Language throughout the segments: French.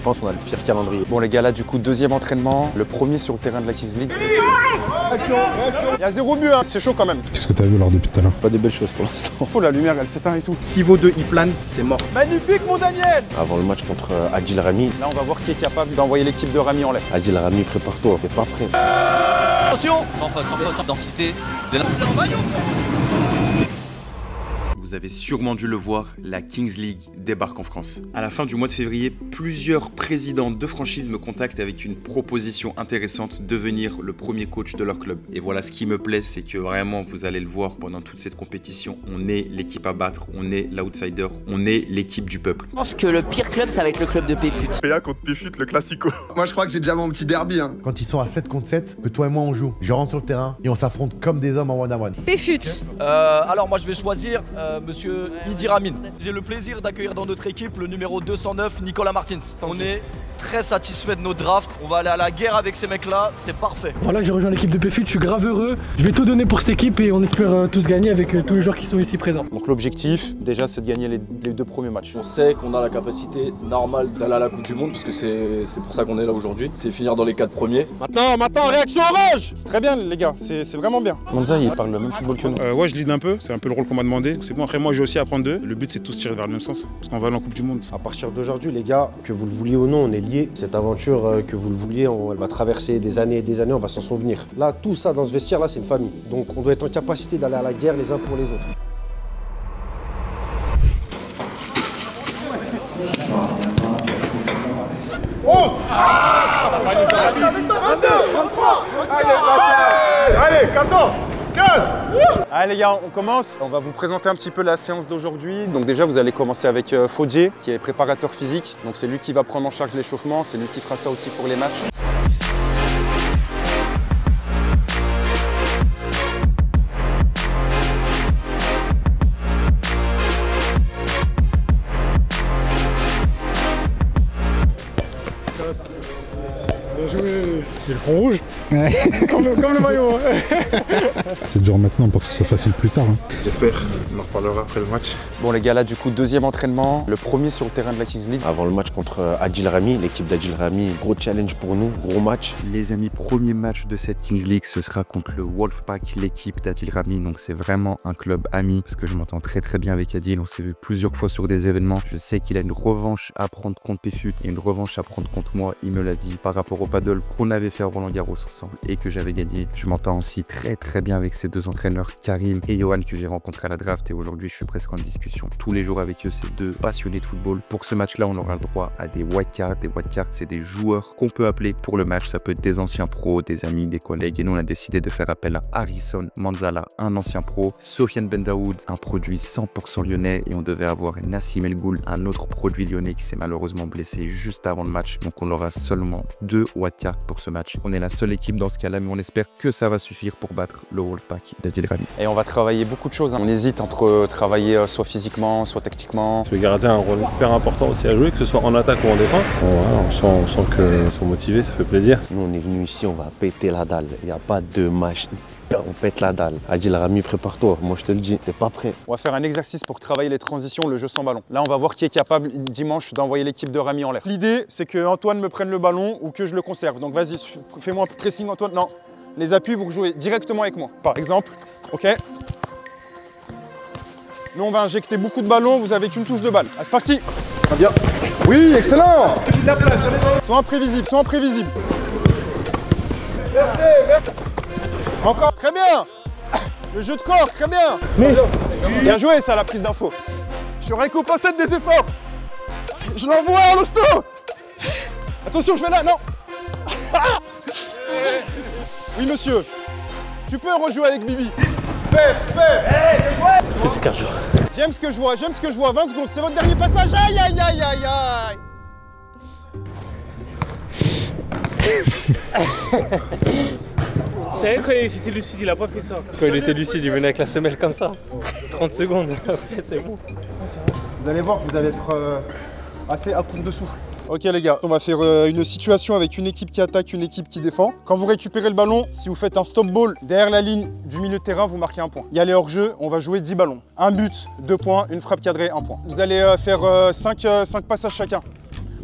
Je pense qu'on a le pire calendrier. Bon les gars, là du coup, deuxième entraînement, le premier sur le terrain de la Kings League. Il y a 0 but, hein. C'est chaud quand même. Qu'est-ce que t'as vu lors depuis tout à l'heure? Pas de belles choses pour l'instant. Oh, la lumière, elle s'éteint et tout. Si vos deux, ils planent, c'est mort. Magnifique mon Daniel! Avant le match contre Adil Rami. Là, on va voir qui est capable d'envoyer l'équipe de Rami en l'air. Adil Rami, prépare-toi, t'es pas prêt. Attention! Sans faute, sans densité. Vous avez sûrement dû le voir, la Kings League débarque en France. À la fin du mois de février, plusieurs présidents de franchise me contactent avec une proposition intéressante, devenir le premier coach de leur club. Et voilà, ce qui me plaît, c'est que vraiment, vous allez le voir pendant toute cette compétition, on est l'équipe à battre, on est l'outsider, on est l'équipe du peuple. Je pense que le pire club, ça va être le club de Péfut. PA contre Péfut, le classico. Moi, je crois que j'ai déjà mon petit derby. Hein. Quand ils sont à 7 contre 7, que toi et moi on joue. Je rentre sur le terrain et on s'affronte comme des hommes en one-on-one. Péfut. Alors moi je vais choisir monsieur Idi Ramin. J'ai le plaisir d'accueillir dans notre équipe le numéro 209, Nicolas Martins. On est très satisfait de nos drafts. On va aller à la guerre avec ces mecs-là, c'est parfait. Voilà, j'ai rejoint l'équipe de Péfut, je suis grave heureux. Je vais tout donner pour cette équipe et on espère tous gagner avec tous les joueurs qui sont ici présents. Donc l'objectif, déjà, c'est de gagner les 2 premiers matchs. On sait qu'on a la capacité normale d'aller à la Coupe du Monde, parce que c'est pour ça qu'on est là aujourd'hui. C'est finir dans les 4 premiers. Maintenant, réaction orange! C'est très bien les gars, c'est vraiment bien. Monza, il parle le même football que nous. Ouais, je lead un peu, c'est un peu le rôle qu'on m'a demandé. C'est bon, après moi j'ai aussi à apprendre d'eux. Le but c'est de tous tirer vers le même sens, parce qu'on va aller en Coupe du Monde. À partir d'aujourd'hui, les gars, que vous le vouliez ou non, on est liés. Cette aventure, que vous le vouliez, elle va traverser des années et des années, on va s'en souvenir. Là, tout ça dans ce vestiaire-là, c'est une famille. Donc on doit être en capacité d'aller à la guerre les uns pour les autres. Allez, 14, 15. Allez les gars, on commence. On va vous présenter un petit peu la séance d'aujourd'hui. Donc déjà, vous allez commencer avec Fodje, qui est préparateur physique. Donc c'est lui qui va prendre en charge l'échauffement, c'est lui qui fera ça aussi pour les matchs. J'ai le front rouge. Ouais. comme le maillot. C'est dur maintenant pour que ce soit facile plus tard. J'espère, on en reparlera après le match. Bon les gars, là du coup, deuxième entraînement, le premier sur le terrain de la Kings League. Avant le match contre Adil Rami, l'équipe d'Adil Rami, gros challenge pour nous, gros match. Les amis, premier match de cette Kings League, ce sera contre le Wolfpack, l'équipe d'Adil Rami. Donc c'est vraiment un club ami, parce que je m'entends très bien avec Adil. On s'est vu plusieurs fois sur des événements. Je sais qu'il a une revanche à prendre contre Péfut et une revanche à prendre contre moi. Il me l'a dit par rapport au paddle qu'on avait fait à Roland-Garros ensemble et que j'avais gagné. Je m'entends aussi très bien avec ces deux entraîneurs, Karim et Johan, que j'ai rencontrés à la draft, et aujourd'hui je suis presque en discussion tous les jours avec eux. C'est deux passionnés de football. Pour ce match là, on aura le droit à des white cards. Des white cards, c'est des joueurs qu'on peut appeler pour le match. Ça peut être des anciens pros, des amis, des collègues, et nous on a décidé de faire appel à Harrison Manzala, un ancien pro, Sofiane Bendaoud, un produit 100% lyonnais, et on devait avoir Nassim El Ghoul, un autre produit lyonnais qui s'est malheureusement blessé juste avant le match. Donc on aura seulement 2 white cards pour ce match. On est la seule équipe dans ce cas-là, mais on espère que ça va suffire pour battre le Wolfpack d'Adil Rami. Et on va travailler beaucoup de choses. On hésite entre travailler soit physiquement, soit tactiquement. Le gardien a un rôle hyper important aussi à jouer, que ce soit en attaque ou en défense. On sent qu'ils sont motivés, ça fait plaisir. Nous, on est venus ici, on va péter la dalle. Il n'y a pas de match. On pète la dalle. Adil Rami, prépare-toi. Moi, je te le dis, t'es pas prêt. On va faire un exercice pour travailler les transitions, le jeu sans ballon. Là, on va voir qui est capable dimanche d'envoyer l'équipe de Rami en l'air. L'idée, c'est que Antoine me prenne le ballon ou que je le conserve. Donc vas-y, fais-moi un pressing, Antoine. Non, les appuis, vous jouez directement avec moi. Par exemple, ok. Nous, on va injecter beaucoup de ballons. Vous avez qu'une touche de balle. Ah, c'est parti. Très bien. Oui, excellent. Sois imprévisible, sois imprévisible. Encore. Très bien. Le jeu de corps, très bien. Mais... Bien joué, ça, la prise d'info. Je récompense des efforts. Je l'envoie à l'hosto. Attention, je vais là, non. Oui, monsieur. Tu peux rejouer avec Bibi. C'est cardio. J'aime ce que je vois, 20 secondes, c'est votre dernier passage. Aïe, aïe, aïe, aïe, aïe. T'as vu quand il était lucide, il a pas fait ça. Quand il était lucide, il venait avec la semelle comme ça. 30 secondes, après c'est bon. Vous allez voir que vous allez être assez à court de souffle. Ok les gars, on va faire une situation avec une équipe qui attaque, une équipe qui défend. Quand vous récupérez le ballon, si vous faites un stop ball derrière la ligne du milieu de terrain, vous marquez un point. Il y a les hors-jeu, on va jouer 10 ballons. Un but, 2 points, une frappe cadrée, 1 point. Vous allez faire 5 passages chacun.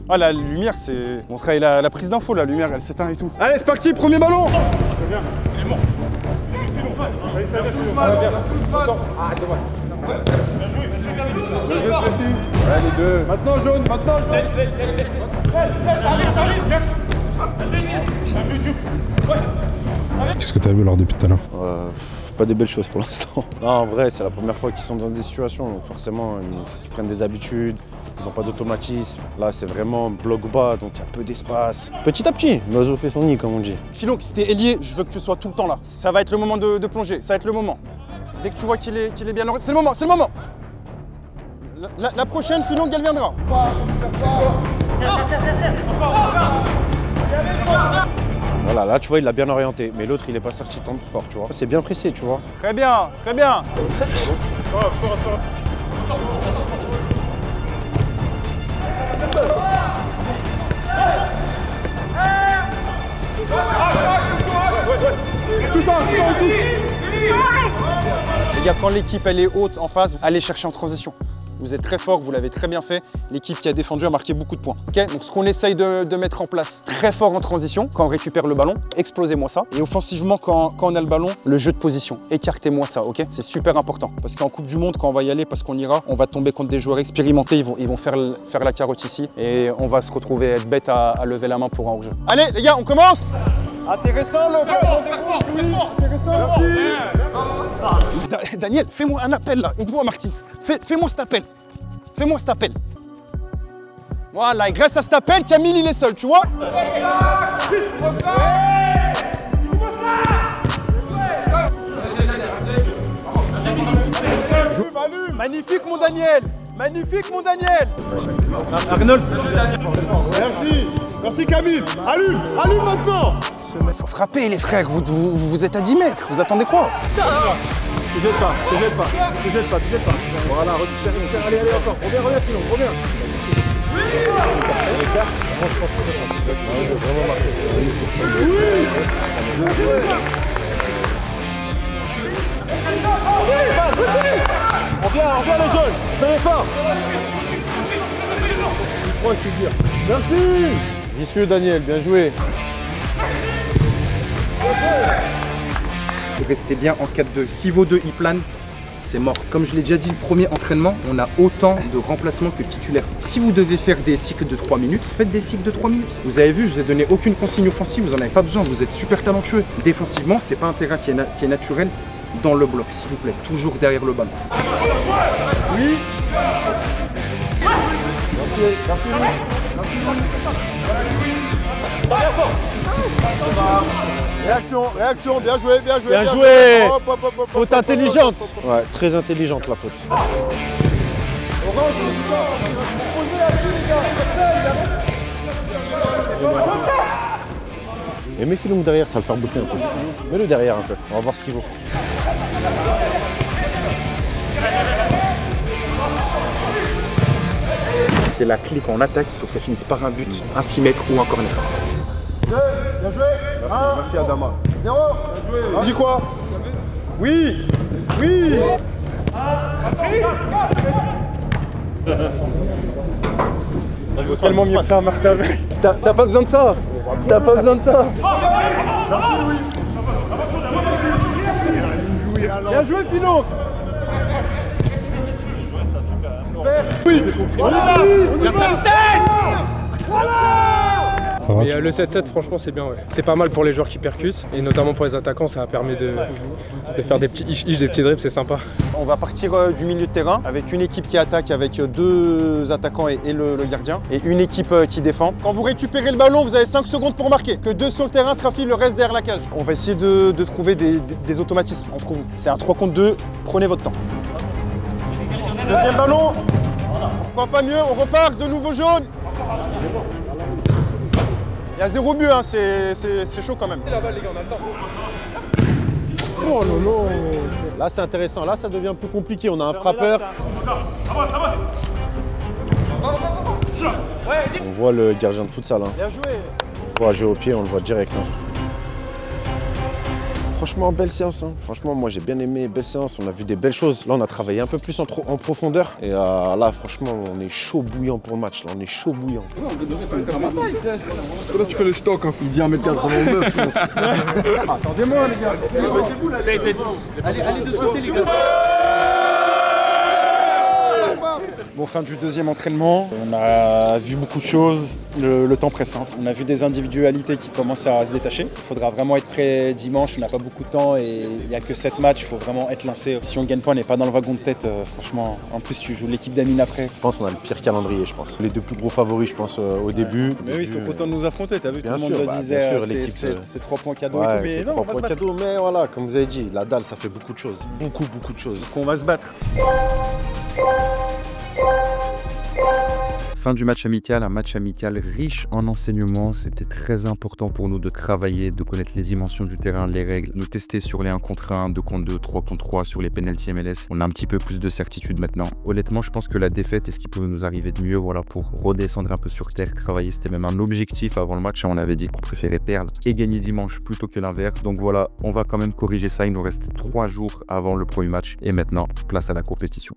Ah, la lumière, c'est... On travaille la prise d'info, la lumière, elle s'éteint et tout. Allez, c'est parti, premier ballon. Il est mort. Ouais, les deux. Maintenant jaune, maintenant jaune. Qu'est-ce que tu as vu alors depuis tout à l'heure? Pas des belles choses pour l'instant. Non, en vrai, c'est la première fois qu'ils sont dans des situations, donc forcément, il faut qu'ils prennent des habitudes. Ils n'ont pas d'automatisme. Là, c'est vraiment bloc bas, donc il y a peu d'espace. Petit à petit, l'oiseau fait son nid, comme on dit. Filon, si t'es ailier, je veux que tu sois tout le temps là. Ça va être le moment de plonger, ça va être le moment. Dès que tu vois qu'il est bien orienté, c'est le moment, c'est le moment. La prochaine, Filon, elle viendra. Voilà, là, tu vois, il l'a bien orienté. Mais l'autre, il n'est pas sorti tant fort, tu vois. C'est bien pressé, tu vois. Très bien, très bien. Les gars, quand l'équipe elle est haute en phase, allez chercher en transition. Vous êtes très fort, vous l'avez très bien fait. L'équipe qui a défendu a marqué beaucoup de points. Okay, donc ce qu'on essaye de mettre en place, très fort en transition, quand on récupère le ballon, explosez-moi ça. Et offensivement, quand on a le ballon, le jeu de position, écartez-moi ça, ok? C'est super important. Parce qu'en Coupe du Monde, quand on va y aller, parce qu'on ira, on va tomber contre des joueurs expérimentés, ils vont faire la carotte ici. Et on va se retrouver être bête à lever la main pour un hors-jeu. Allez les gars, on commence! Intéressant le intéressant. Daniel, fais-moi un appel là, aide-moi Martins. Fais-moi cet appel. Fais-moi cet appel. Voilà, et grâce à cet appel, Camille il est seul, tu vois? Magnifique mon Daniel! Magnifique mon Daniel! Arnold. Merci Camille. Allume maintenant. Faut frapper les frères, vous êtes à 10 mètres, vous attendez quoi? Te jette pas. Voilà, récupère. Allez, encore. Reviens, sinon, reviens. On vient les jeunes. Fais fort. Merci. Vicieux Daniel, bien joué. Restez bien en 4-2. Si vos deux y planent, c'est mort. Comme je l'ai déjà dit, le premier entraînement, on a autant de remplacements que de titulaires. Si vous devez faire des cycles de 3 minutes, faites des cycles de 3 minutes. Vous avez vu, je vous ai donné aucune consigne offensive, vous n'en avez pas besoin, vous êtes super talentueux. Défensivement, c'est pas un terrain qui est naturel dans le bloc, s'il vous plaît, toujours derrière le ballon. Oui. Réaction, bien joué. Bien joué. Faute intelligente. Ouais, très intelligente la faute. Et mets Filon derrière, ça va le faire bosser un peu. Mets-le derrière un peu, on va voir ce qu'il vaut. C'est la clé quand on attaque pour que ça finisse par un but, un 6 mètres ou un corner. Bien joué. Merci Adama. 0. On dit quoi? Oui. Il vaut tellement mieux que ça, Martin. T'as pas besoin de ça. T'as pas besoin de ça. Merci Louis. Bien joué Philo. Oui. On y va. Et le 7-7, franchement, c'est bien. Ouais. C'est pas mal pour les joueurs qui percutent. Et notamment pour les attaquants, ça permet de faire des petits ish, des petits dribbles, c'est sympa. On va partir du milieu de terrain avec une équipe qui attaque avec 2 attaquants et le gardien. Et une équipe qui défend. Quand vous récupérez le ballon, vous avez 5 secondes pour marquer. Que 2 sur le terrain trafient le reste derrière la cage. On va essayer de trouver des automatismes entre vous. C'est un 3 contre 2, prenez votre temps. Deuxième ballon. Pourquoi pas mieux, on repart, de nouveau jaune. Il y a 0 but, hein, c'est chaud quand même. Oh non. Là c'est intéressant, là ça devient plus compliqué, on a un frappeur. On voit le gardien de futsal. Hein. Bien joué. On voit jouer au pied, on le voit direct. Hein. franchement, belle séance. Hein. Franchement, moi j'ai bien aimé, belle séance. On a vu des belles choses. Là, on a travaillé un peu plus en profondeur. Et là, franchement, on est chaud bouillant pour le match. Là, on est chaud bouillant. Là, tu fais le stock. Hein. Il dit 1m89, je pense. Attendez-moi, les gars. Allez, de ce côté, les gars. Bon, fin du deuxième entraînement, on a vu beaucoup de choses, le temps presse. Hein. On a vu des individualités qui commencent à se détacher. Il faudra vraiment être prêt dimanche, on n'a pas beaucoup de temps et il n'y a que 7 matchs, il faut vraiment être lancé. Si on ne gagne pas, on n'est pas dans le wagon de tête, franchement. En plus, tu joues l'équipe d'Amine après. Je pense qu'on a le pire calendrier, je pense. Les deux plus gros favoris, je pense, au début. Mais oui, ils sont contents de nous affronter, t'as vu, bien tout sûr, le monde le disait, c'est 3 points cadeaux et tout. Mais non, 3 points cadeaux, mais voilà, comme vous avez dit, la dalle, ça fait beaucoup de choses. Beaucoup de choses. Donc on va se battre. Fin du match amical, un match amical riche en enseignements. C'était très important pour nous de travailler, de connaître les dimensions du terrain, les règles, nous tester sur les 1 contre 1, 2 contre 2, 3 contre 3, sur les penalty MLS. On a un petit peu plus de certitude maintenant. Honnêtement, je pense que la défaite est ce qui pouvait nous arriver de mieux, voilà, pour redescendre un peu sur terre, travailler. C'était même un objectif avant le match. On avait dit qu'on préférait perdre et gagner dimanche plutôt que l'inverse. Donc voilà, on va quand même corriger ça. Il nous reste 3 jours avant le premier match. Et maintenant, place à la compétition.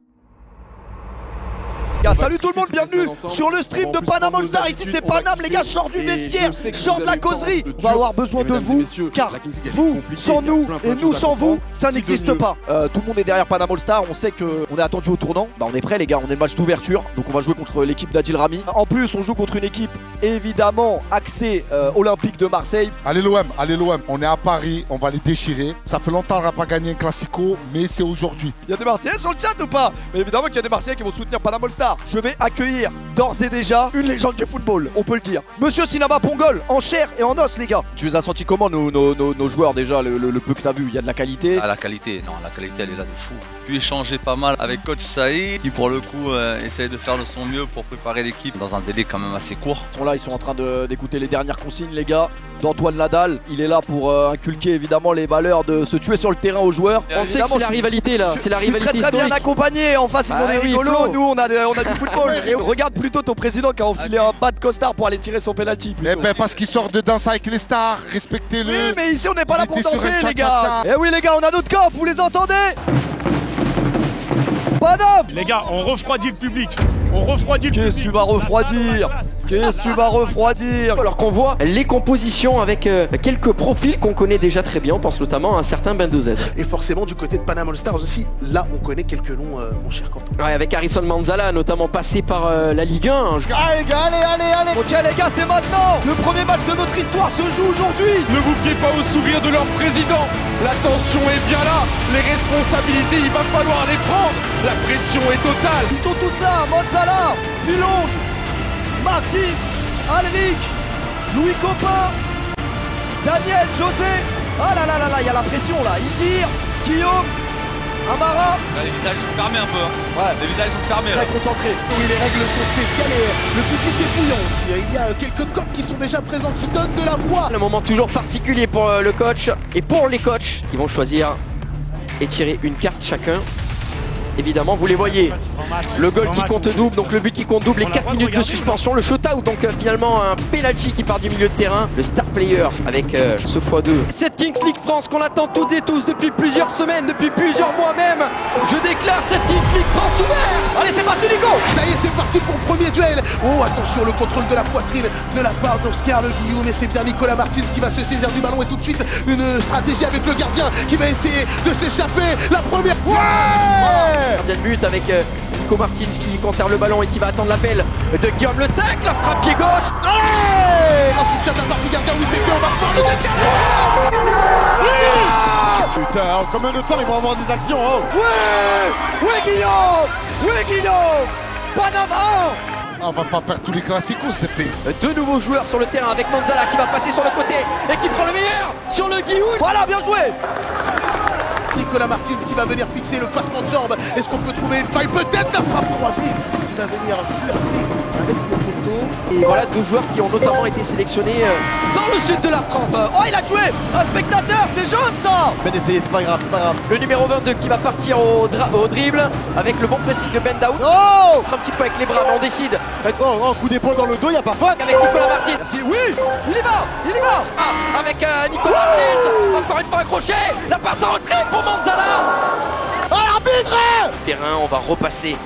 Salut tout le monde, bienvenue sur le stream de Paname All Star. Ici c'est Paname, les gars, sort du vestiaire, sort de la causerie. On va avoir besoin de vous, car vous sans nous et nous sans vous, ça n'existe pas. Tout le monde est derrière Paname All Star, on sait qu'on est attendu au tournant. Bah on est prêt les gars, on est le match d'ouverture, donc on va jouer contre l'équipe d'Adil Rami. En plus on joue contre une équipe évidemment axée olympique de Marseille. Allez l'OM, on est à Paris, on va les déchirer. Ça fait longtemps qu'on n'a pas gagné un classico, mais c'est aujourd'hui. Il y a des Marseillais sur le chat ou pas? Mais évidemment qu'il y a des Marseillais qui vont soutenir Paname All Star. Je vais accueillir d'ores et déjà une légende du football, on peut le dire. Monsieur Sinama Pongol, en chair et en os les gars. Tu les as sentis comment nos joueurs déjà, le peu que t'as vu? Il y a de la qualité? Ah, la qualité, non, la qualité elle est là de fou. J'ai pu échanger pas mal avec coach Saïd qui pour le coup essaye de faire de son mieux pour préparer l'équipe dans un délai quand même assez court. Ils sont en train d'écouter les dernières consignes les gars d'Antoine Nadal. Il est là pour inculquer évidemment les valeurs de se tuer sur le terrain aux joueurs. On sait que c'est la rivalité là, c'est la rivalité très bien accompagné, en face ils ont des rigolos, nous on a du football. Et regarde plutôt ton président qui a enfilé un bas de costard pour aller tirer son penalty. Eh ben parce qu'il sort de danse avec les stars, respectez-le. Oui mais ici on n'est pas là pour danser les gars. Eh oui les gars, on a notre camp, vous les entendez? Paname! Les gars, on refroidit le public. On refroidit le public. Qu'est-ce que tu vas refroidir? Qu'est-ce que tu vas refroidir? Alors qu'on voit les compositions avec quelques profils qu'on connaît déjà très bien, on pense notamment à un certain BendoZ. Et forcément du côté de Paname All Stars aussi, là on connaît quelques noms mon cher Quentin. Ouais, avec Harrison Manzala notamment passé par la Ligue 1. Allez les gars, allez. Ok les gars, c'est maintenant. Le premier match de notre histoire se joue aujourd'hui. Ne vous fiez pas au sourire de leur président. La tension est bien là. Les responsabilités, il va falloir les prendre. La pression est totale. Ils sont tous là, Manzala, Filong, Martins, Alric, Louis Copin, Daniel, José. Ah là, il y a la pression là. Idir, Guillaume, Amara. Là, les visages sont fermés un peu. Ouais. Les visages sont fermés. Très concentrés. Oui, les règles sont spéciales et le public est bouillant aussi. Il y a quelques coqs qui sont déjà présents, qui donnent de la voix. Un moment toujours particulier pour le coach et pour les coachs qui vont choisir et tirer une carte chacun. Évidemment, vous les voyez, le goal qui compte double, donc le but qui compte double, les 4 minutes de suspension, le shootout, donc finalement un penalty qui part du milieu de terrain, le star player avec ce x2. Cette Kings League France qu'on attend toutes et tous depuis plusieurs semaines, depuis plusieurs mois même. Je déclare cette Kings League France ouverte. Allez, c'est parti Nico. Ça y est, c'est parti pour le premier duel. Oh, attention, le contrôle de la poitrine de la part d'Oscar Le Guillaume, mais c'est bien Nicolas Martins qui va se saisir du ballon et tout de suite une stratégie avec le gardien qui va essayer de s'échapper. La première. Ouais. Gardien de but avec Nico Martins qui conserve le ballon et qui va attendre l'appel de Guillaume Le Sec, la frappe pied gauche. Allez, un soutien de la part du gardien, oui c'est fait, on va reprendre le deuxième. Putain, combien de temps ils vont avoir des actions oh. Ouais Guillaume Panama. On va pas perdre tous les classicos, c'est fait. Deux nouveaux joueurs sur le terrain avec Manzala qui va passer sur le côté et qui prend le meilleur sur le Guillaume. Voilà, bien joué. Nicolas Martins qui va venir fixer le passement de jambes. Est-ce qu'on peut trouver une faille? Peut-être la frappe croisée qui va venir flirter avec le poteau. Et voilà deux joueurs qui ont notamment été sélectionnés dans le sud de la France. Oh, il a tué un spectateur, c'est jaune ça. Mais d'essayer, c'est pas grave. Le numéro 22 qui va partir au dribble avec le bon pressing de Ben Daoud. Oh, un petit peu avec les bras, mais on décide. Oh, coup d'épaule dans le dos, il n'y a pas faute. Avec Nicolas Martins. Oui, Il y va. Ah, avec Nicolas Martins. Encore une fois un crochet. La passe en retrait pour Manzala. Oh, l'arbitre! Terrain, on va repasser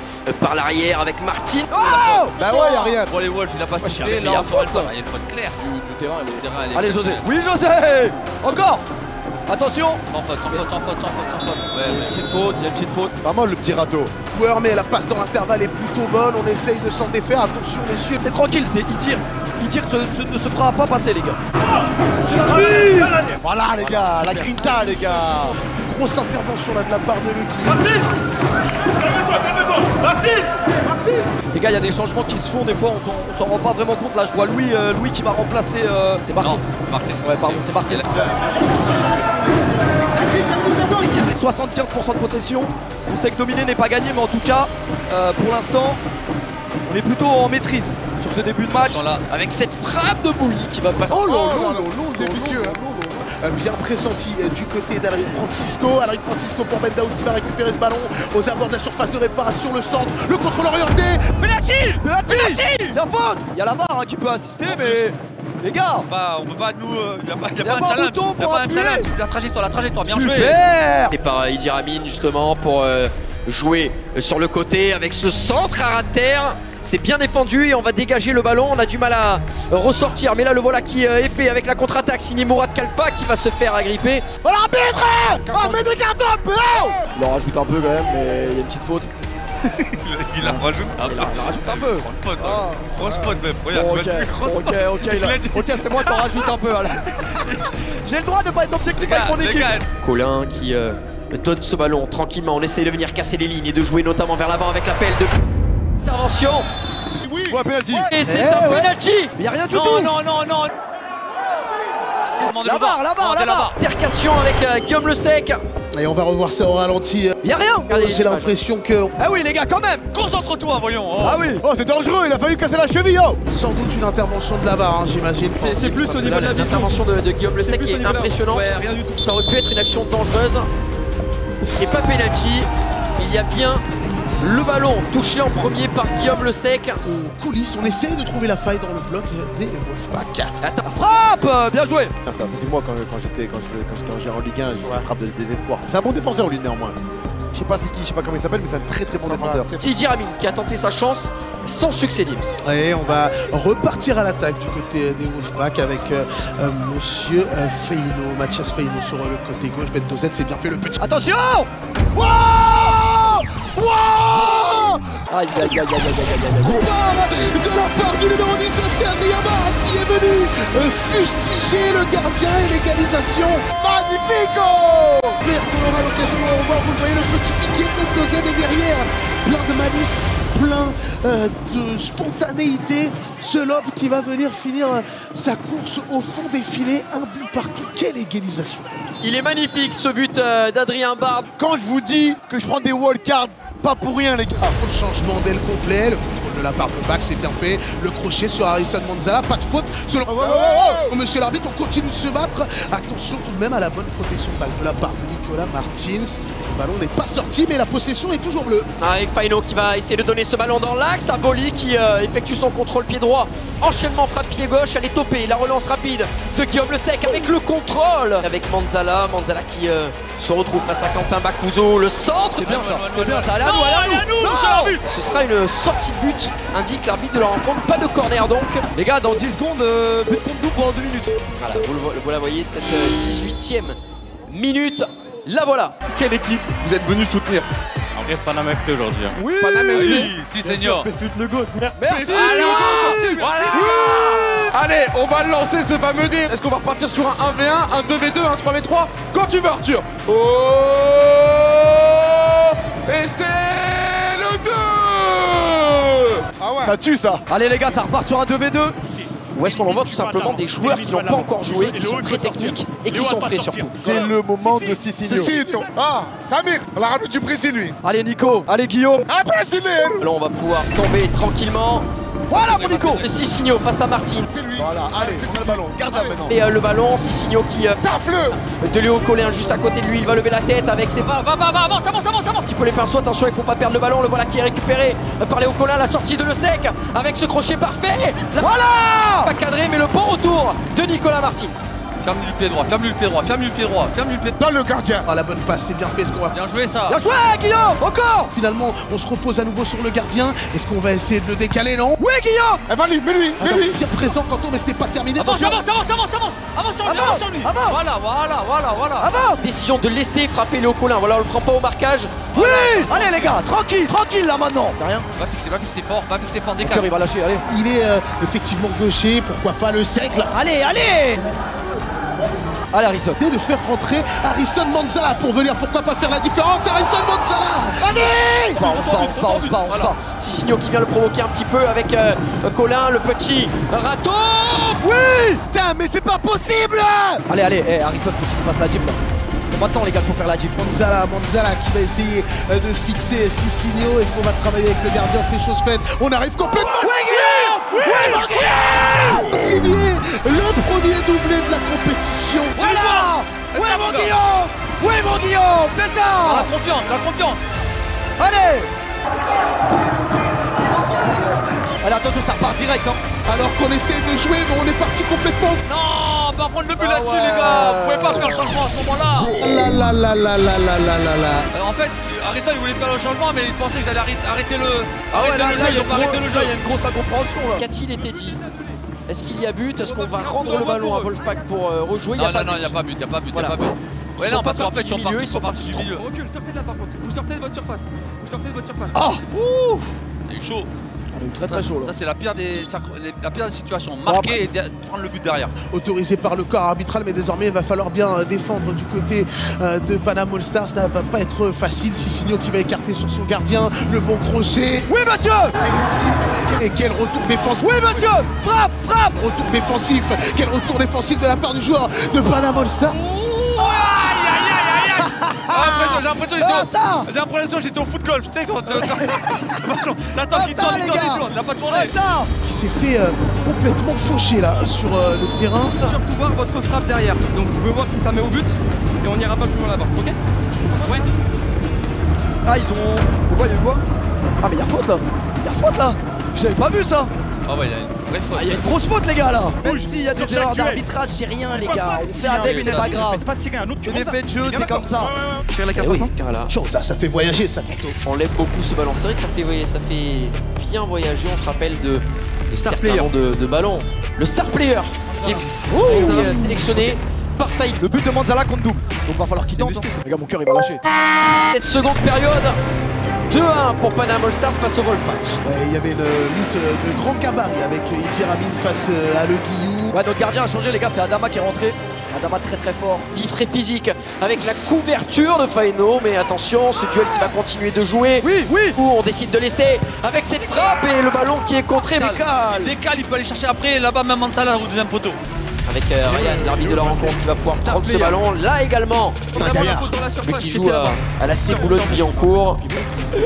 par l'arrière avec Martin. Oh! Bah ouais, y'a rien. Pour les Wolves, il a pas sifflé. il y a une faute, Il y a une faute claire du terrain. Le terrain elle est Allez, très José. claire. Oui, José. Encore. Attention. Sans faute. Ouais, Il y a une petite faute. Vraiment le petit râteau. Joueur, mais la passe dans l'intervalle est plutôt bonne. On essaye de s'en défaire. Attention, messieurs. C'est tranquille, c'est Idir. Idir ne se fera pas passer, les gars. Voilà les gars, la grinta les gars. Grosse intervention là de la part de Lucky. Les gars, il y a des changements qui se font. Des fois, on s'en rend pas vraiment compte. Là, je vois Louis qui va remplacer. C'est Martins. C'est Martins. Ouais, pardon, c'est Martins. 75% de possession. On sait que dominer n'est pas gagné, mais en tout cas, pour l'instant, on est plutôt en maîtrise sur ce début de match. Avec cette frappe de Bouli qui va passer. Oh là, c'était vicieux. Bien pressenti du côté d'Alric Francisco. Alric Francisco pour Bendaoud qui va récupérer ce ballon aux abords de la surface de réparation, le centre, le contrôle orienté. Penalty. La faute. Il y a la VAR qui peut assister, mais les gars, On peut pas nous. Il y a pas un bouton pour appuyer. La trajectoire, bien joué. Super. Et par Idir Amin justement pour jouer sur le côté avec ce centre à ras de terre. C'est bien défendu et on va dégager le ballon. On a du mal à ressortir. Mais là, le voilà qui est fait avec la contre-attaque signé Mourad Kalfa qui va se faire agripper. Oh, l'arbitre! Oh, mais des cartons un peu! Il en rajoute un peu quand même, mais il y a une petite faute. Il en rajoute un peu. Il en rajoute un peu. Faute, grosse faute même. Regarde, tu m'as dit grosse faute. Ok, c'est moi qui en rajoute un peu. J'ai le droit de pas être objectif avec mon équipe. Colin qui donne ce ballon tranquillement. On essaye de venir casser les lignes et de jouer notamment vers l'avant avec l'appel de intervention. Oui. Ouais, penalty. Et c'est un penalty. Il n'y a rien du tout. Non. La barre. Altercation avec Guillaume Le Sec. Et on va revoir ça au ralenti. Il n'y a rien. J'ai l'impression que... Ah oui, les gars, quand même. Concentre-toi, voyons. Ah oui. Oh, c'est dangereux, il a fallu casser la cheville. Oh. Sans doute une intervention de la VAR, j'imagine. C'est plus au niveau de la vision. L'intervention de Guillaume Le Sec qui est impressionnante. Ouais, rien du tout. Ça aurait pu être une action dangereuse. Et pas penalty. Il y a bien le ballon touché en premier par Guillaume Le Sec. On coulisse, on essaye de trouver la faille dans le bloc des Wolfpack. Attends, frappe. Bien joué. Ça c'est moi quand j'étais en Ligue 1, j'ai frappe de désespoir. C'est un bon défenseur lui néanmoins. Je sais pas c'est qui, je sais pas comment il s'appelle, mais c'est un très bon défenseur. C'est Idir Amin qui a tenté sa chance sans succès, Dims. Et on va repartir à l'attaque du côté des Wolfpack avec monsieur Feino, Mathias Feino sur le côté gauche. Bentozet s'est bien fait le petit. Attention. Wow. Aïe. Coup de la part du numéro 19, c'est Adrien Barre qui est venu fustiger le gardien et l'égalisation. Magnifico! On aura l'occasion de revoir, vous le voyez, le petit piqué de Bentozet est derrière. Plein de malice, plein de spontanéité. Ce lob qui va venir finir sa course au fond des filets. Un but partout. Quelle égalisation! Il est magnifique ce but d'Adrien Barre. Quand je vous dis que je prends des wildcards, pas pour rien les gars. Le changement d'aile complet, le contrôle de la part de Bach, c'est bien fait. Le crochet sur Harrison Manzala, pas de faute. Monsieur l'arbitre, on continue de se battre. Attention tout de même à la bonne protection de balle de la part de Nicolas Martins. Le ballon n'est pas sorti, mais la possession est toujours bleue. Avec Feino qui va essayer de donner ce ballon dans l'axe. À Boli qui effectue son contrôle pied droit. Enchaînement frappe pied gauche, elle est topée. La relance rapide de Guillaume Le Sec avec le contrôle. Avec Manzala qui se retrouve face à Quentin Bakouzo. Le centre. C'est bien ça. Allez à nous. Ce sera une sortie de but, indique l'arbitre de la rencontre. Pas de corner donc. Les gars, dans 10 secondes, but contre double pendant 2 minutes. Voilà, vous la voyez, cette 18e minute. La voilà. Quelle équipe vous êtes venus soutenir? En vrai, Paname FC aujourd'hui. Oui, Paname FC. Si, senior. Le GOAT. Merci. Allez, on va lancer ce fameux dé. Est-ce qu'on va repartir sur un 1v1, un 2v2, un 3v3? Quand tu veux, Arthur. Oh, et c'est le 2. Ah ouais. Ça tue ça. Allez les gars, ça repart sur un 2v2. Ou est-ce qu'on envoie tout simplement des joueurs qui n'ont pas encore joué, qui sont très techniques et qui sont frais surtout? C'est le moment de Cicinho. Ah, Samir, la ramène du Brésil lui. Allez Nico, allez Guillaume. Ah, brésilienne. Là on va pouvoir tomber tranquillement. Voilà mon Nico. Cicinho face à Martin. C'est lui. Voilà, allez, c'est le ballon. Garde-la maintenant. Et le ballon, Cicinho qui tafle. de Léo Collin juste à côté de lui, il va lever la tête avec ses... Va, avance. Un petit peu les pinceaux, attention, il faut pas perdre le ballon. Le voilà qui est récupéré par Léo Collin, la sortie de Le Sec avec ce crochet parfait. Voilà. Pas cadré, mais le pont autour retour de Nicolas Martins. Ferme-lui le pied droit, ferme-lui le pied droit, ferme-lui le pied droit, ferme-lui le pied droit. Dans le gardien. Ah, la bonne passe, c'est bien fait ce qu'on va faire. Bien joué ça. Bien joué Guillaume, encore. Finalement, on se repose à nouveau sur le gardien. Est-ce qu'on va essayer de le décaler, non? Oui Guillaume. Va-lui, mets-lui. Bien présent, Quentin, mais ce n'est pas terminé. Avance sur lui, Voilà. Avance. Décision de laisser frapper Léo Collin, voilà, on le prend pas au marquage. Oui. Allez les gars, tranquille là maintenant. C'est rien. Va fixer fort, décale. Il va lâcher, allez. Il est effectivement gaucher, pourquoi pas le sec là. Allez Harrison. Et de faire rentrer Harrison Manzala pour venir, pourquoi pas faire la différence. Harrison Manzala. Allez. Bounce. Sisigno qui vient le provoquer un petit peu avec Collin, le petit râteau. Oui. Putain, mais c'est pas possible. Allez, Harrison, faut qu'il fasse la diff là. C'est maintenant les gars, il faut faire la diff. Manzala qui va essayer de fixer Sisigno. Est-ce qu'on va travailler avec le gardien? C'est chose faite. On arrive complètement. Signé le premier doublé de la compétition. Voilà. Mon Guillaume, c'est ça. La confiance. Allez, attention, ça repart direct Alors qu'on essaie de jouer, mais on est parti complètement. Non, on va prendre le but là-dessus les gars. Vous pouvez pas faire le changement à ce moment-là. En fait, Harrison il voulait faire le changement, mais il pensait qu'ils allaient arrêter le jeu. Ils ont pas arrêté le jeu. Il y a une grosse incompréhension là. Qu'a-t-il été dit? Est-ce qu'il y a but? Est-ce qu'on va rendre le ballon à Wolfpack pour rejouer? Non, il n'y a pas but. Ouais, non, parce qu'en fait, ils sont partis du milieu. Recule, sortez de là par contre. Vous sortez de votre surface. Ah. Il est chaud. Très chaud là. Ça, c'est la pire des situations. Marquer et prendre le but derrière. Autorisé par le corps arbitral, mais désormais il va falloir bien défendre du côté de Panama All Stars. Ça va pas être facile. Sisigno qui va écarter sur son gardien. Le bon crochet. Oui Mathieu. Et quel retour défensif. Oui Mathieu. Frappe. Retour défensif. Quel retour défensif de la part du joueur de Panama All Stars. J'ai l'impression que j'étais au foot golf. T'attends qu'il tourne, il a pas tourné. Qui s'est fait complètement faucher là sur le terrain. Surtout voir votre frappe derrière. Donc je veux voir si ça met au but et on n'ira pas plus loin là-bas. Ok? Ouais. Ah, ils ont. Il y a eu quoi? Ah, mais il y a faute là. Je l'avais pas vu ça. Ah ouais, il y a une vraie faute. Il y a une grosse faute les gars là. Même s'il y a des erreurs d'arbitrage, c'est rien les gars. On fait avec, c'est pas grave. C'est des faits de jeu, c'est comme ça. Tire la carte voilà. Ça fait voyager ça. On l'aime beaucoup ce ballon. C'est vrai que ça fait bien voyager. On se rappelle de certains noms de ballon. Le star player, Gibbs, sélectionné par Saïd. Le but de Manzala contre double. Donc va falloir qu'il tente. Les gars, mon cœur il va lâcher. Cette seconde période. 2-1 pour Panama All Stars face au Wolfpack. Il y avait une lutte de grand gabarit avec Idi Ramin face à Le Guillou. Ouais, notre gardien a changé les gars, c'est Adama qui est rentré. Adama très fort, vif, très physique, avec la couverture de Faeno. Mais attention, ce duel qui va continuer de jouer. Oui. Où on décide de laisser avec cette frappe et le ballon qui est contré. Décale, il peut aller chercher après. Là-bas, même Manzala au deuxième poteau. Avec Ryan, l'arbitre de la rencontre, qui va pouvoir prendre ce ballon. Là également, mais qui joue à la Boulogne-Billancourt.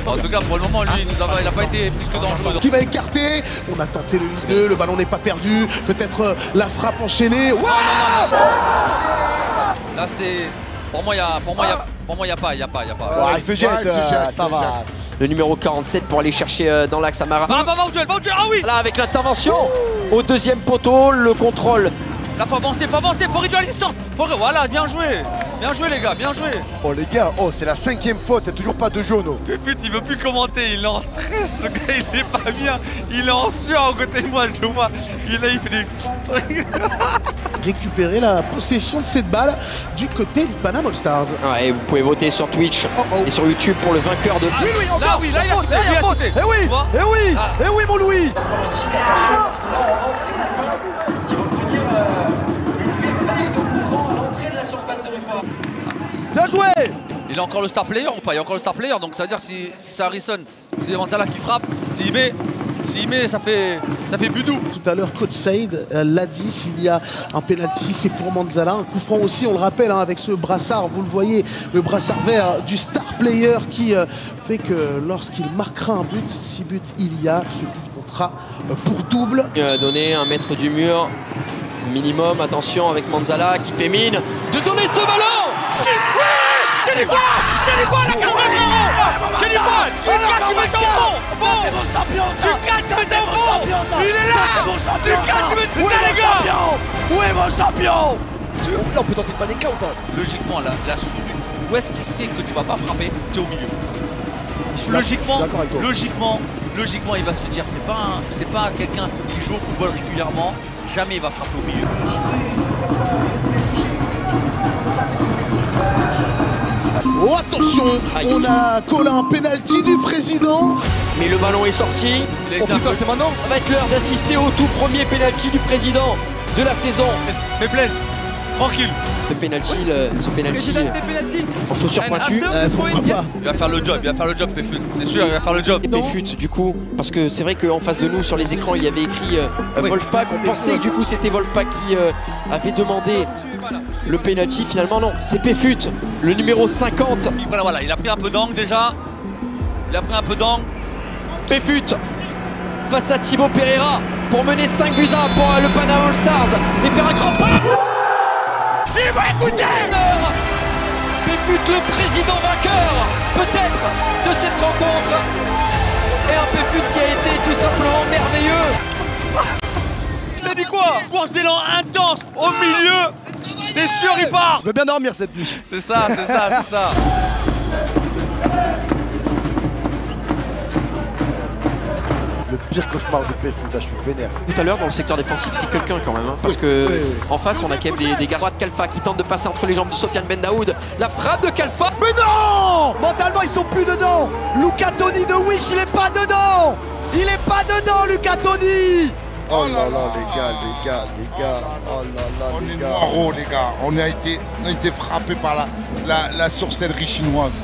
En tout cas, pour le moment, lui, il n'a pas été plus que dangereux. Qui va écarter. On a tenté le 1-2, le ballon n'est pas perdu. Peut-être la frappe enchaînée. Là, c'est... Pour moi, il n'y a pas. Il se jette, ça va. Le numéro 47 pour aller chercher dans l'axe Amara. Va au duel, ah oui. Là, avec l'intervention au deuxième poteau, le contrôle. Là, faut avancer, faut réduire la distance. Voilà, bien joué les gars, bien joué. Oh les gars, c'est la 5e faute, il n'y a toujours pas de jaune. Pépite, il veut plus commenter, il est en stress, le gars il est pas bien. Il est en sueur à côté de moi, je le vois. Il fait des... Récupérer la possession de cette balle du côté du Panama All Stars. Ouais, vous pouvez voter sur Twitch et sur YouTube pour le vainqueur de... Là, il a faute. Eh oui, mon Louis. Attention, parce que là on avance ces copains qui vont obtenir une médaille de coup franc à l'entrée de la surface de report. Bien joué. Il a encore le star player ou pas? Il a encore le star player, donc ça veut dire si c'est Harrison, c'est Manzala qui frappe, s'il met, ça fait budou. Tout à l'heure, coach Saïd l'a dit, s'il y a un penalty, c'est pour Manzala. Un coup franc aussi, on le rappelle, avec ce brassard, vous le voyez, le brassard vert du star player qui fait que lorsqu'il marquera un but, si but il y a, ce but comptera pour double. Donner un mètre du mur minimum, attention avec Manzala qui fait mine de donner ce ballon. Quel quoi la 4 €? Quel quoi? Tu met ça au fond. Tu met ça au fond. Il est là. Tu met tout ça les gars. grand champion. Là, on peut tenter de Panenka ou pas? Logiquement, la solution, où est-ce qu'il sait que tu vas pas frapper? C'est au milieu. Logiquement, il va se dire, c'est pas quelqu'un qui joue au football régulièrement, jamais il va frapper au milieu. Oh attention, on a collé un penalty du président. Mais le ballon est sorti. Oh putain, c'est maintenant. Ça va être l'heure d'assister au tout premier penalty du président de la saison. Faiblesse, tranquille. Ce penalty en chaussures pointues. Il va faire le job, Péfut. C'est sûr, il va faire le job. Et Péfut, du coup, parce que c'est vrai qu'en face de nous, sur les écrans, il y avait écrit Wolfpack. On pensait que du coup, c'était Wolfpack qui avait demandé le penalty. Finalement, non, c'est Péfut, le numéro 50. Voilà, il a pris un peu d'angle déjà. Péfut face à Thibaut Pereira pour mener 5 buts à 1 pour le Panama All Stars et faire un grand pas. Il va écouter Péfut, le président vainqueur peut-être de cette rencontre, et un Péfut qui a été tout simplement merveilleux. Il a dit quoi? Course d'élan intense au milieu. C'est sûr, il part. Je veux bien dormir cette nuit. C'est ça. Le pire cauchemar de Péfut, là je suis vénère. Tout à l'heure dans le secteur défensif c'est quelqu'un quand même hein, parce que en face on a quand même des gars de Kalfa qui tentent de passer entre les jambes de Sofiane Ben Daoud. La frappe de Kalfa. Mais non! Mentalement ils sont plus dedans. Luca Toni de Wish il est pas dedans. Luca Toni. Oh là là les gars. Oh là là les gars. On est les gars. On a été frappés par la sorcellerie chinoise.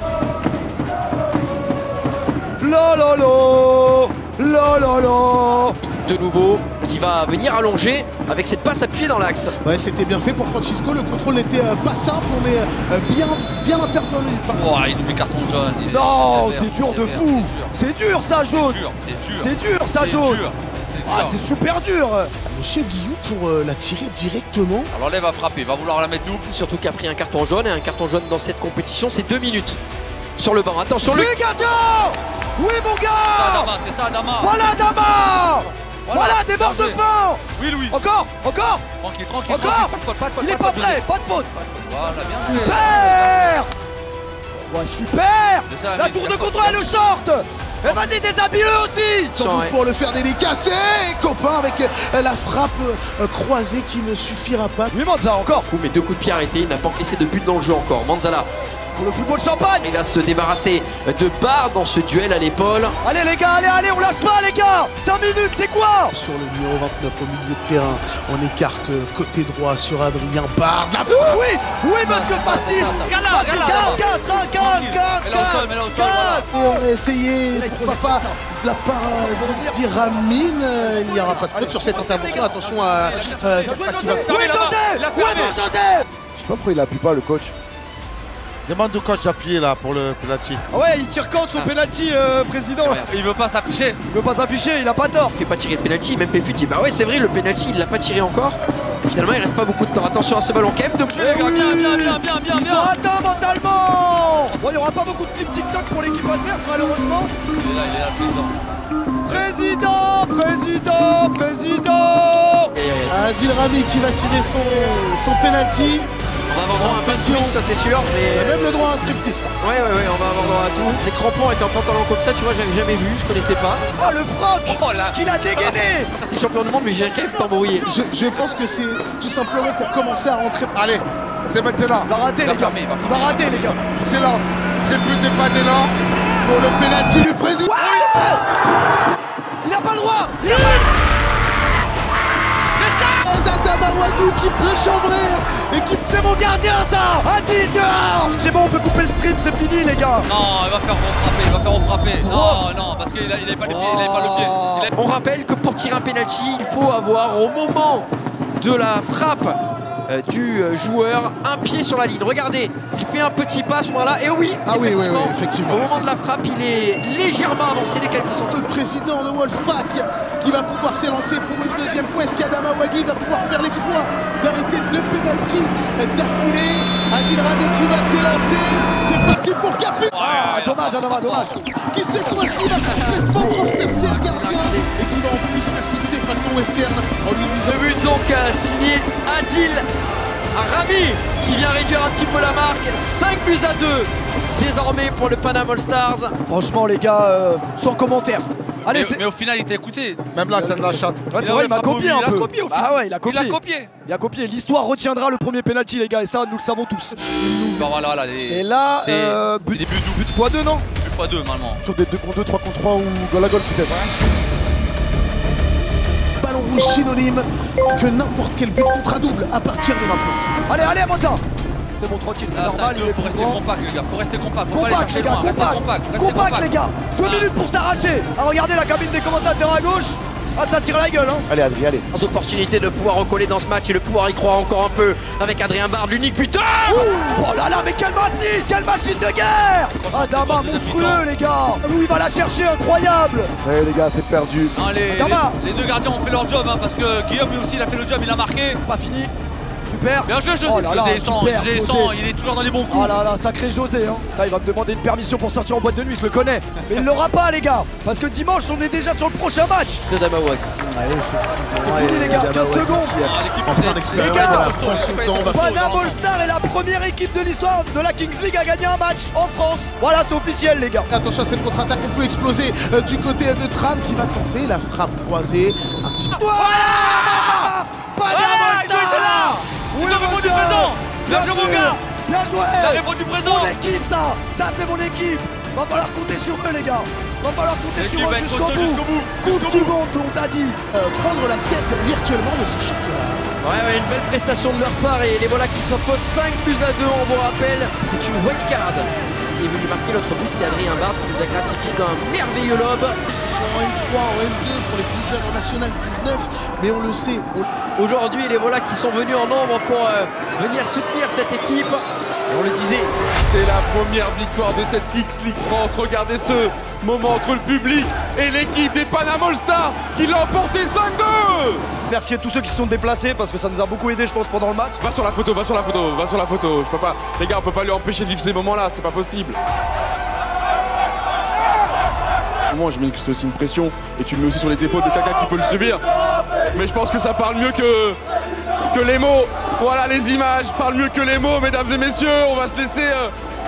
De nouveau, qui va venir allonger avec cette passe appuyée dans l'axe. Ouais, c'était bien fait pour Francisco. Le contrôle n'était pas simple, mais bien intervenu. Oh, il nous met carton jaune. Non, c'est dur de fou. C'est dur ça, jaune. C'est dur ça, jaune. Ah, c'est super dur. Monsieur Guillou pour la tirer directement. Alors là, il va frapper, il va vouloir la mettre double. Surtout qu'il a pris un carton jaune, et un carton jaune dans cette compétition, c'est 2 minutes. Sur le banc, attention. Oui, gardien. Oui, mon gars. C'est ça, Adama. Voilà, Adama. Voilà, des morts de faim. Oui, Louis. Encore. Tranquille. Encore. Il est pas prêt, pas de faute. Voilà, bien joué. Super. Ouais, super. La tour de contrôle, le short. Et vas-y, déshabille-le aussi. Sans doute pour le faire dédicacer, copain, avec la frappe croisée qui ne suffira pas. Oui, Manza, encore. Mais 2 coups de pied arrêtés, il n'a pas encaissé de but dans le jeu encore. Manzala. Pour le football champagne. Il va se débarrasser de Barre dans ce duel à l'épaule. Allez les gars, allez, on lâche pas les gars. 5 minutes, c'est quoi? Sur le numéro 29 au milieu de terrain, on écarte côté droit sur Adrien Barre. Oui, monsieur Facile. Et on a essayé, pourquoi pas, de la part d'Iramine. Il n'y aura pas de faute sur cette intervention. Attention à Kalfa qui va... Oui, José. Je sais pas pourquoi il appuie pas le coach. Demande au coach d'appuyer là pour le penalty. Ouais, il tire quand son penalty, président? Il veut pas s'afficher. Il a pas tort. Il fait pas tirer le penalty, même Péfut dit bah ouais c'est vrai le penalty il l'a pas tiré encore. Et finalement il reste pas beaucoup de temps. Attention à ce ballon quand même. Donc bien. Ils sont atteints mentalement. Bon, il y aura pas beaucoup de clips TikTok pour l'équipe adverse malheureusement. Il est là le président. Adil Rami qui va tirer son penalty. On va avoir droit à un passion, ça c'est sûr, mais... On a même le droit à un striptease. Ouais, on va avoir droit à tout. Des crampons avec un pantalon comme ça, tu vois, j'avais jamais vu, je connaissais pas. Oh, le froc qu'il a dégainé. T'es champion du monde, mais j'ai quand même t'embrouillé. Je pense que c'est tout simplement pour commencer à rentrer. Allez, c'est maintenant. Il va rater, les gars. Il s'élance. Tribune de Padella. Pour le penalty du président. Ouais. Il n'a pas le droit. Adama Wagui qui peut chambrer et qui... C'est mon gardien ça. Adil dehors. C'est bon, on peut couper le strip, c'est fini les gars. Non, il va faire refrapper. Non, parce qu'il n'avait pas le pied. On rappelle que pour tirer un penalty, il faut avoir au moment de la frappe du joueur un pied sur la ligne. Regardez, il fait un petit pas à ce moment-là. Et oui, effectivement. Au moment de la frappe, il est légèrement avancé les quelques centimètres. Le président de Wolfpack qui va pouvoir s'élancer pour une deuxième fois. Est-ce qu'Adama Wagui va pouvoir faire l'exploit d'arrêter 2 pénaltys d'affilée? Adil Rami qui va s'élancer. C'est parti pour Caput. Dommage, Adama, dommage. Qui cette fois-ci va complètement transpercer le gardien et qui va en plus le fixer façon western en lui disant... Le but donc signé Adil Adil Rami qui vient réduire un petit peu la marque. 5-2 désormais pour le Panama All Stars. Franchement les gars, sans commentaire. Allez, mais au final il t'a écouté. Même là, t'as de la chatte. Ouais, c'est vrai, il m'a copié un peu. Ah ouais, il a copié. Il a copié. L'histoire retiendra le premier penalty les gars, et ça nous le savons tous. Bon, voilà, Et là, but x2 non? But x2 normalement. Sur des 2 contre 2, 3 contre 3 ou goal à goal peut-être. Ballon rouge synonyme que n'importe quel but contre un double à partir de maintenant. Allez, Montin. C'est bon, tranquille, c'est normal. Faut rester compact les gars, faut rester compact. Faut pas aller chercher les gars, loin. Restez compact les gars. 2 minutes pour s'arracher. Ah, regardez la cabine des commentateurs à gauche. Ah, ça tire la gueule hein. Allez Adrien, allez. Opportunité de pouvoir recoller dans ce match et de pouvoir y croire encore un peu avec Adrien Bard, l'unique buteur. Oh là là, mais quelle machine de guerre. Adama monstrueux les gars. Où il va la chercher, incroyable. Ouais les gars, c'est perdu. Non, les deux gardiens ont fait leur job hein, parce que Guillaume lui aussi il a fait le job, il a marqué. Pas fini. Super. Bien joué José, il est toujours dans les bons coups. Oh là là, sacré José hein. Là, il va me demander une permission pour sortir en boîte de nuit, je le connais. Mais il l'aura pas les gars, parce que dimanche on est déjà sur le prochain match de Damawak. Ouais, effectivement. C'est fini les gars, 15 secondes. En plein d'expérience, Panama All Stars est la première équipe de l'histoire de la Kings League à gagner un match en France. Voilà, c'est officiel les gars. Attention à cette contre-attaque, on peut exploser du côté de Tran qui va tenter la frappe croisée. Un petit peu. Panama All Stars. Il a répondu présent. Bien joué mon gars. Bien joué. Il a répondu présent. Mon équipe ça c'est mon équipe. Va falloir compter sur eux les gars. Va falloir compter sur eux jusqu'au bout. Coupe du monde on t'a dit. Prendre la tête virtuellement de ce championnat. Ouais, une belle prestation de leur part et les voilà qui s'imposent 5-2. On vous rappelle, c'est une wildcard qui est venu marquer l'autre but, c'est Adrien Bard qui nous a gratifié d'un merveilleux lob. Ce sont en N3, en N2 pour les plus jeunes, en National 19, mais on le sait. Aujourd'hui, les voilà qui sont venus en nombre pour venir soutenir cette équipe. Et on le disait, c'est la première victoire de cette Kings League France. Regardez ce moment entre le public et l'équipe des Panama All Stars qui l'a emporté 5-2. Merci à tous ceux qui se sont déplacés parce que ça nous a beaucoup aidé je pense pendant le match. Va sur la photo. Je peux pas, les gars, on peut pas lui empêcher de vivre ces moments-là, c'est pas possible. Moi, je mets que c'est aussi une pression et tu le mets aussi sur les épaules de quelqu'un qui peut le subir. Mais je pense que ça parle mieux que les mots. Voilà, les images parlent mieux que les mots, mesdames et messieurs. On va se laisser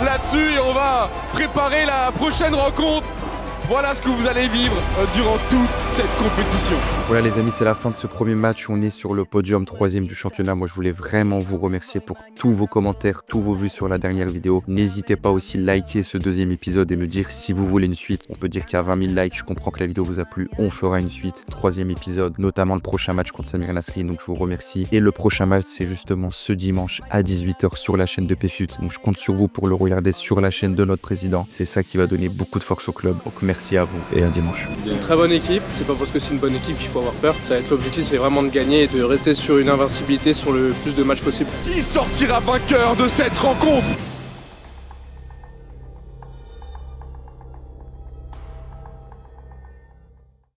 là-dessus et on va préparer la prochaine rencontre. Voilà ce que vous allez vivre durant toute cette compétition. Voilà les amis, c'est la fin de ce premier match. On est sur le podium 3e du championnat. Moi je voulais vraiment vous remercier pour tous vos commentaires, tous vos vues sur la dernière vidéo. N'hésitez pas aussi à liker ce 2e épisode et me dire si vous voulez une suite. On peut dire qu'il y a 20 000 likes, je comprends que la vidéo vous a plu. On fera une suite, 3e épisode, notamment le prochain match contre Samir Nasri. Donc je vous remercie. Et le prochain match c'est justement ce dimanche à 18 h sur la chaîne de PFUT. Donc je compte sur vous pour le regarder sur la chaîne de notre président. C'est ça qui va donner beaucoup de force au club. Donc merci à vous et à dimanche. C'est une très bonne équipe, c'est pas parce que c'est une bonne équipe qu'il faut avoir peur. Ça va être l'objectif, c'est vraiment de gagner et de rester sur une invincibilité sur le plus de matchs possible. Qui sortira vainqueur de cette rencontre?